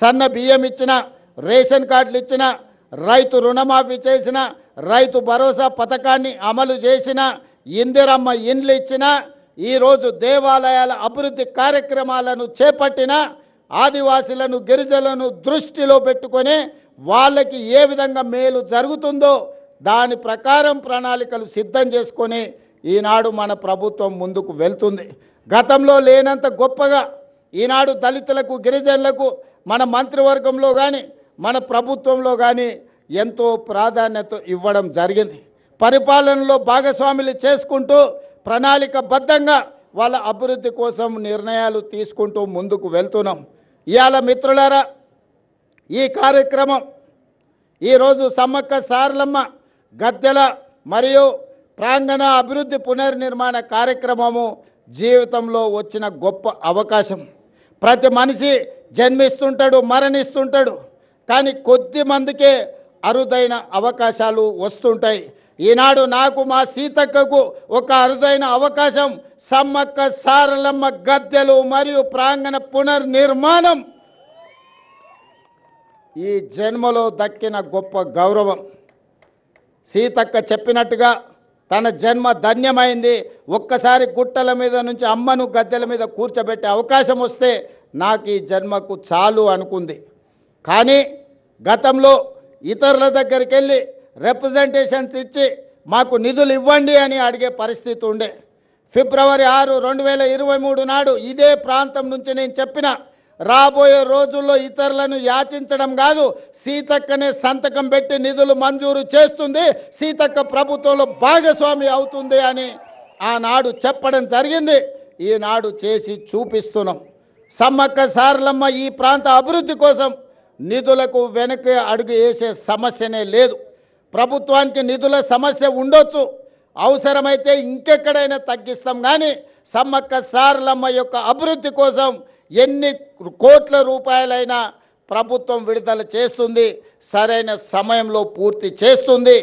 సన్న బియ్యం ఇచ్చిన, రేషన్ కార్డులు ఇచ్చిన, రైతు రుణమాఫీ చేసిన, రైతు భరోసా పథకాన్ని అమలు చేసిన, ఇందిరమ్మ ఇండ్లు ఇచ్చిన, ఈరోజు దేవాలయాల అభివృద్ధి కార్యక్రమాలను చేపట్టిన, ఆదివాసీలను గిరిజనులను దృష్టిలో పెట్టుకొని వాళ్ళకి ఏ విధంగా మేలు జరుగుతుందో దాని ప్రకారం ప్రణాళికలు సిద్ధం చేసుకొని ఈనాడు మన ప్రభుత్వం ముందుకు వెళ్తుంది. గతంలో లేనంత గొప్పగా ఈనాడు దళితులకు గిరిజనులకు మన మంత్రివర్గంలో కానీ మన ప్రభుత్వంలో కానీ ఎంతో ప్రాధాన్యత ఇవ్వడం జరిగింది. పరిపాలనలో భాగస్వాములు చేసుకుంటూ ప్రణాళికబద్ధంగా వాళ్ళ అభివృద్ధి కోసం నిర్ణయాలు తీసుకుంటూ ముందుకు వెళ్తున్నాం. ఇవాళ మిత్రులారా, ఈ కార్యక్రమం ఈరోజు సమ్మక్క సారలమ్మ గద్దెల మరియు ప్రాంగణ అభివృద్ధి పునర్నిర్మాణ కార్యక్రమము జీవితంలో వచ్చిన గొప్ప అవకాశం. ప్రతి మనిషి జన్మిస్తుంటాడు, మరణిస్తుంటాడు, కానీ కొద్ది మందికే అరుదైన అవకాశాలు వస్తుంటాయి. ఈనాడు నాకు మా సీతక్కకు ఒక అరుదైన అవకాశం సమ్మక్క సారలమ్మ గద్దెలు మరియు ప్రాంగణ పునర్నిర్మాణం. ఈ జన్మలో దక్కిన గొప్ప గౌరవం. సీతక్క చెప్పినట్టుగా తన జన్మ ధన్యమైంది. ఒక్కసారి గుట్టల మీద నుంచి అమ్మను గద్దెల మీద కూర్చోబెట్టే అవకాశం వస్తే నాకు ఈ జన్మకు చాలు అనుకుంది. కానీ గతంలో ఇతరుల దగ్గరికి వెళ్ళి రిప్రజెంటేషన్స్ ఇచ్చి మాకు నిధులు ఇవ్వండి అని అడిగే పరిస్థితి ఉండే. ఫిబ్రవరి 6, 2023 నాడు ఇదే ప్రాంతం నుంచి నేను చెప్పిన, రాబోయే రోజుల్లో ఇతరులను యాచించడం కాదు, సీతక్కనే సంతకం పెట్టి నిధులు మంజూరు చేస్తుంది, సీతక్క ప్రభుత్వంలో భాగస్వామి అవుతుంది అని ఆనాడు చెప్పడం జరిగింది. ఈనాడు చేసి చూపిస్తున్నాం. సమ్మక్క సారలమ్మ ఈ ప్రాంత అభివృద్ధి కోసం నిధులకు వెనక్కి అడుగు వేసే సమస్యనే లేదు. ప్రభుత్వానికి నిధుల సమస్య ఉండొచ్చు, అవసరమైతే ఇంకెక్కడైనా తగ్గిస్తాం, కానీ సమ్మక్క సారలమ్మ యొక్క అభివృద్ధి కోసం ఎన్ని కోట్ల రూపాయలైనా ప్రభుత్వం విడుదల చేస్తుంది, సరైన సమయంలో పూర్తి చేస్తుంది.